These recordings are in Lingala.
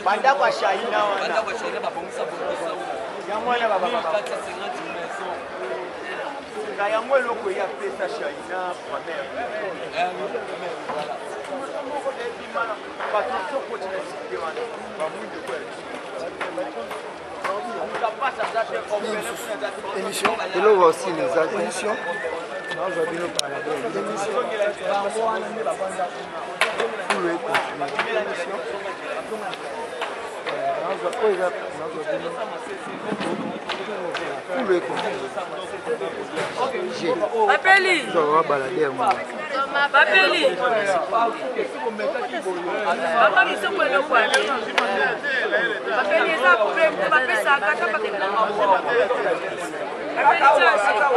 Banda kwa Shaina wana. Banda kwa Shaina babongisa bongisa. Yango wana baba. 450 maisons. Na yango eloko ya pesa Shaina kwa mère. Voilà. Émission. Et là aussi les émissions. Papeli. Papeli. Papa biso kwelo kwa. Papeli eza problème ba pesa kaka pakela. Papeli tsa.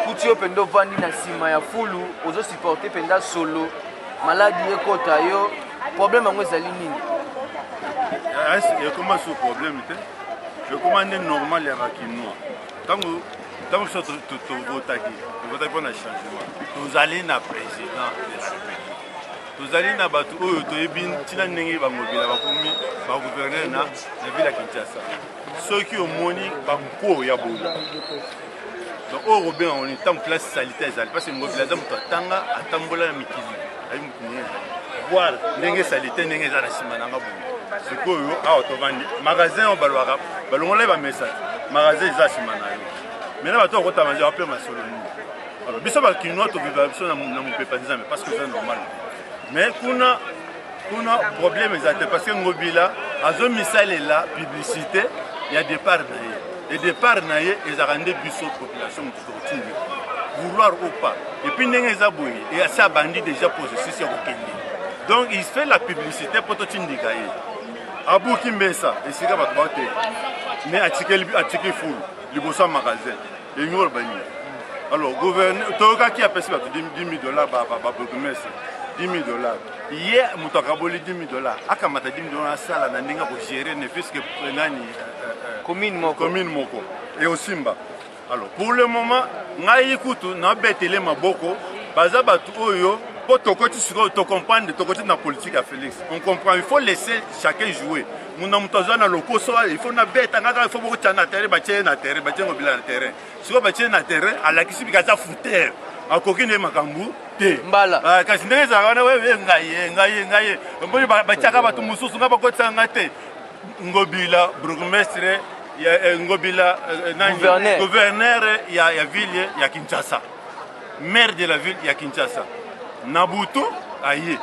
Kuti pendo vandi na sima ya fulu ozo supporter penda solo maladie ekota yo problème yango ezali nini? Il commence au problème. Je commande normal ya bakinois. Tant que tu votes pour le changement. Nous allons na président de la République. Nous allons na batu oyo toyebin tina ndenge bangobila bakomi ba gouverneur na ville ya Kinshasa. Ceux qui ont moni banko ya bola. Donc au Robin on est en place sanitaire parce que mobilisation mutanga atambola na mikili. Ayi mukuni. Voilà, ndenge sanitaire ndenge za na simana ngabu. C'est quoi au magasin au balwaka balongola ba message magasin za simana yo maintenant bato ko tamanger après ma soloni alors biso ba kinoa to vivre biso na mon pepa nzambe parce que c'est normal mais kuna problème exact parce que ngobila azo misale la publicité il y a départ na et départ na ye ils a rendu biso population tout vouloir ou pas et puis ndenge za boye et ça bandit déjà posé si okende donc il fait la publicité pour tout indika ye Abou Kimbesa, et c'est comme ça. Mais à Tchikel Foul, le bossa magasin, et nous le bagné. Alors, gouverneur, Toga qui a payé $10 000, $10 000. Hier, Moutakaboli $10 000. Akamata $10 000, ça, la Nanga pour gérer, ne fût-ce que commune Moko. Et au Simba. Alors, pour le moment, Naïkoutou, Nabetele Maboko, Bazabatu Oyo. Pour te comprendre, la politique à Félix. On comprend, il faut laisser chacun jouer. Il faut il faut terrain. Si on a terrain, à la question de foutre, à coquine makambu, Mbala. Kasi ndenge zakana wewe ngaye. Mbona bachaka batu mususu ngaba kotsa ngate. Ngobila bourgmestre ya Ngobila gouverneur ya ville ya Kinshasa. Maire de la ville ya Kinshasa. Nabuto aye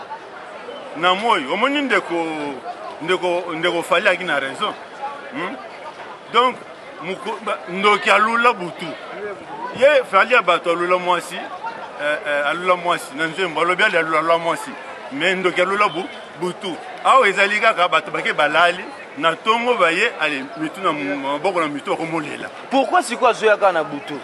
na moyo omoni ndeko fali akina raison donc ndoki alula butu ye fali abato alula mwasi na nzembo alobi alula mwasi mais ndoki alula butu awo ezali kaka bato bake balali na tongo baye ale mitu na maboko na mitu akomolela. Pourquoi c'est quoi zoyaka na butu?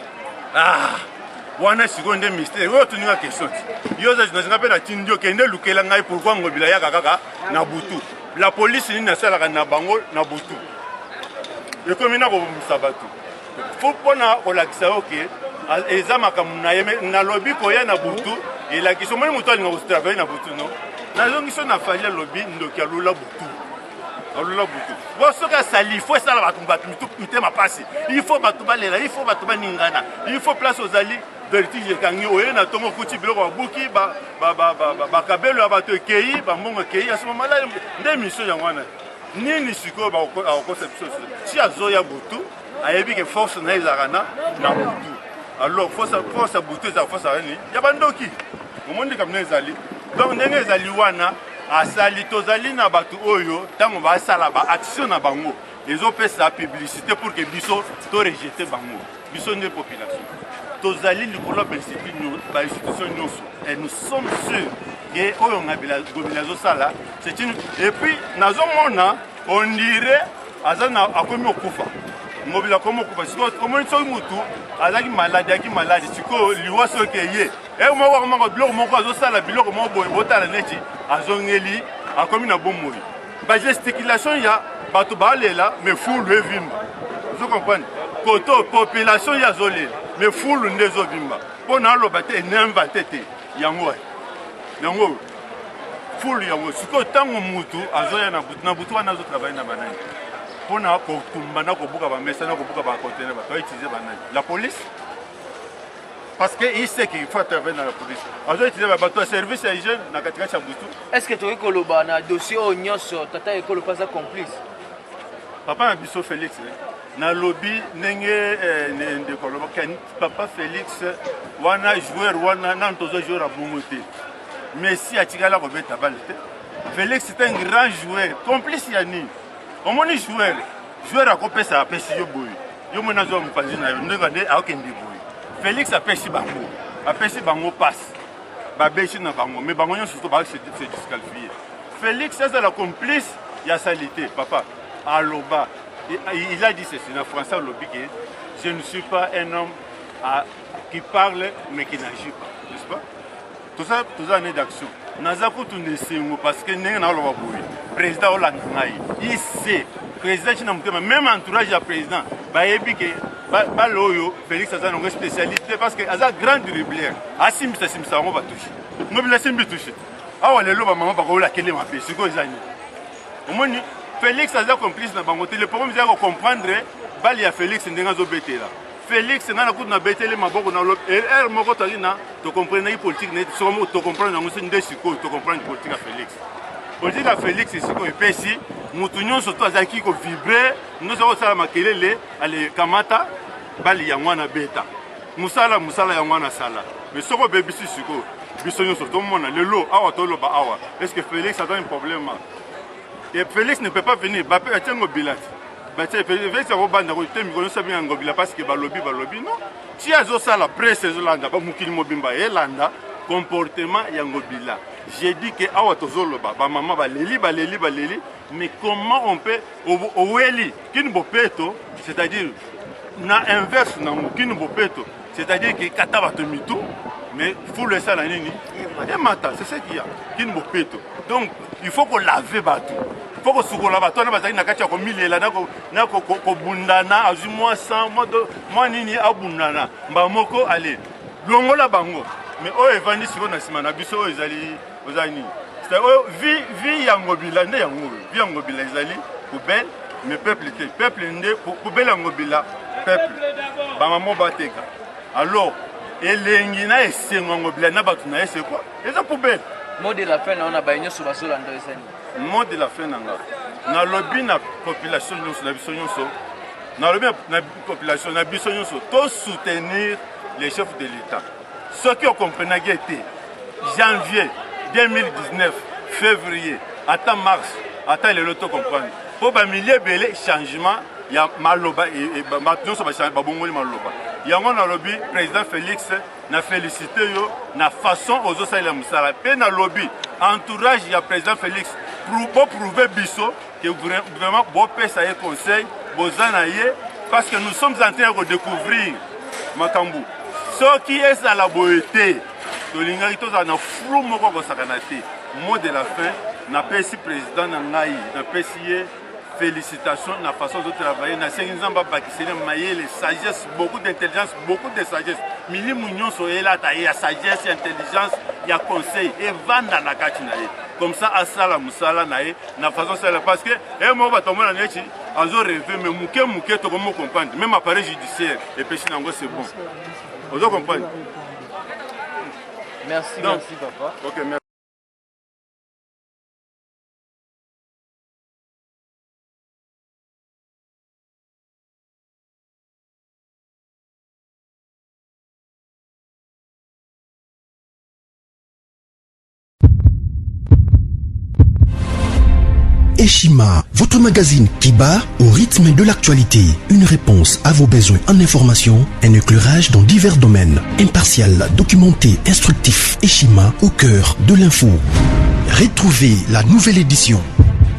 Wana seconde mystère oyo tuninga question yoza zinanga pe na tindio kende lukela ngai pourquoi ngobila ya kaka na butu la police ni na sala na bango na butu e komina ko musabatu faut pona ko lakisa oké ezama kamuna yeme na lobby ko ya na butu et la question moni muto alinga ko travailler na butu non na zongiso na fali lobby ndoki alula butu alula butu bosoka sali faut ça la batu mite ma passe il faut batu balela il faut batu baningana il faut place aux alliés vertige kangi oye na tongo kuti biloko babuki bakabelo ya bato ekei bambongo ekei ya sima malali nde mission yango wana nini sikoyo bakokosa biso si azoya butu ayebi ke force na ezalaka na butu alors force ya butu ezala force ani ya bandoki omoni kamina ezali donc ndenge ezali wana asali tozali na bato oyo ntango basala baaction na bango ezopesa publicité pour que biso torejete bango biso nde population tozali likolo institution nyonso et nous sommes sûrs que oyo ngobila zosala c'est une et puis nazomona on dirait azana akomi okufa ngobila akomi okufa siko omoni soki mutu azalaki maladi siko liwa soki eye moko moko biloko moko azosala biloko moko boye botala neti azongeli akomi na bomoi bagesticulation ya bato balela mais fulu evimba vous comprenez koto population ya zolela mais fulu ndezo bimba pona aloba te n'invente te yango yango fulu yango siko tango mutu azoya na butu wana zo travailler na banani pona ko tumba na ko buka ba mesa na ko buka ba conteneur ba utiliser banani la police parce que il sait qu'il faut intervenir dans la police azo utiliser ba bato service à hygiène na katika cha butu. Est-ce que tu es koloba na dossier o nyonso tata ekolo pas complice papa na biso Félix na lobby ndenge de koloba papa Félix wana joueur wana na tozo joueur a bongoté Messi a tiré la robette balle. Félix c'est un grand joueur complice yani omoni joueur a copé ça pesi yo boy yo mona zo mpanzi na yo ndenge a okende boy Félix a pesi bango passe ba beshi na bango mais bango nyonso to ba se disqualifier. Félix c'est la complice ya salité papa aloba il a dit ceci en français au lobby que je ne suis pas un homme qui parle mais qui n'agit pas, n'est-ce pas? Tout ça est d'action. Nazaku Tundesengo parce que n'est pas le président Hollande. Il sait, président même entourage du président, Félix a une spécialité parce que a grand dribbleur. Asim on va toucher. Nous voulons toucher. Ah ouais, le maman va la quelle m'a fait. C'est quoi ça? Au moins Félix a complice dans bangoté. Le problème c'est de comprendre bali ya Félix ndenga zo betela. Félix na na kuna betele maboko na lop et er moko talina to comprendre la politique net somo to comprendre ngo c'est ndesiko to comprendre politique à Félix. Politique à Félix siko epesi mutu nyonso to azaki ko vibrer nous zo sala makelele ale kamata bali ya mwana beta. Musala ya mwana sala. Mais soko bebisi siko biso nyonso to mona lelo awa to loba awa. Est-ce que Félix a un problème? Et Félix ne peut pas venir. Bappé a un bilat. Félix a un bilat parce que balobi non. Si a ça la presse Zolanda, pas mukili mobimba et landa comportement yangobila. J'ai dit que awa tozoloba, ba maman baleli, mais comment on peut oweli kin bopeto, c'est-à-dire na inverse na mukini bopeto, c'est-à-dire que kata batomitu, mais faut le ça la nini. Et mata, c'est ce qu'il y a. Kin bopeto. Donc il faut qu'on lave bateau. Il faut que sukola bateau na bazaki na kati ya ko milela na ko bundana azu moi 100 moi nini abundana mba moko aller longola bango mais o evandi siko na sima na biso o ezali ozani c'est o vie ya ngobila nde yango vie ya ngobila ezali poubelle mais peuple nde poubelle ya ngobila peuple ba mamo bateka alors elengi na esengo ngobila na batu na ese quoi eza poubelle. Mot de la fin on a baigné sur la zone de mot de la fin nanga na lobby na population nyonso na biso nyonso na lobby na population na biso nyonso to soutenir les chefs de l'État. Ceux qui ont compris été janvier 2019 février attends mars attends le loto comprendre pour ba milliers belé changement ya maloba et ba nyonso ba bongoli maloba yango na lobby président Félix na félicité yo na façon ozo salela musala pe na lobby entourage ya président Félix pour prouver biso que vraiment bon pesa et conseil bozana yé parce que nous sommes en train de découvrir makambu ce qui est à la beauté to linga ito za na flou moko ko sakanate mot de la fin na pesi président na ngai na pesi félicitations la façon de travailler na sengizamba bakisene mayele sagesse beaucoup d'intelligence beaucoup de sagesse mili munyon soela ta ya sagesse intelligence ya conseil et vanda na katina comme ça asala musala na na façon ça parce que et moi batomba na neti azo rêver mais muke to comme comprendre même appareil judiciaire et péché nango c'est bon ozo comprendre. Merci papa. OK merci. Eshima, votre magazine qui bat au rythme de l'actualité. Une réponse à vos besoins en information, un éclairage dans divers domaines. Impartial, documenté, instructif. Eshima au cœur de l'info. Retrouvez la nouvelle édition.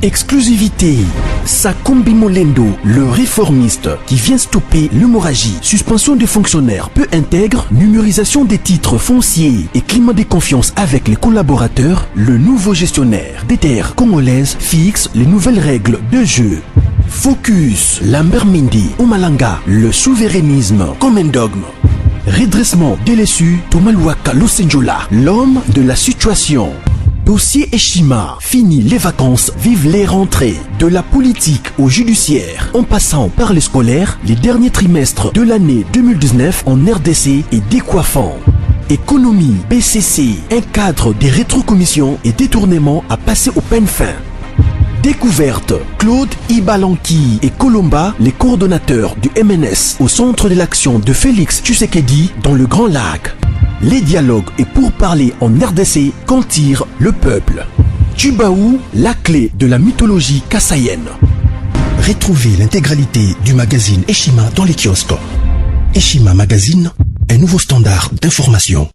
Exclusivité, Sakumbi Molendo, le réformiste qui vient stopper l'hémorragie, suspension des fonctionnaires peu intègre, numérisation des titres fonciers et climat de confiance avec les collaborateurs, le nouveau gestionnaire des terres congolaises fixe les nouvelles règles de jeu. Focus, Lambert Mindi, Omalanga, le souverainisme comme un dogme. Redressement délaissé, Tomaluaka Losenjola, l'homme de la situation. Dossier Eshima, fini les vacances, vive les rentrées. De la politique au judiciaire, en passant par les scolaires, les derniers trimestres de l'année 2019 en RDC est décoiffant. Économie, BCC, un cadre des rétrocommissions et détournements à passer au peine fin. Découverte, Claude Ibalanki et Colomba, les coordonnateurs du MNS au centre de l'action de Félix Tshisekedi dans le Grand Lac. Les dialogues et pourparlers en RDC qu'en tire le peuple. Tubaou, la clé de la mythologie kassaïenne. Retrouvez l'intégralité du magazine Eshima dans les kiosques. Eshima Magazine, un nouveau standard d'information.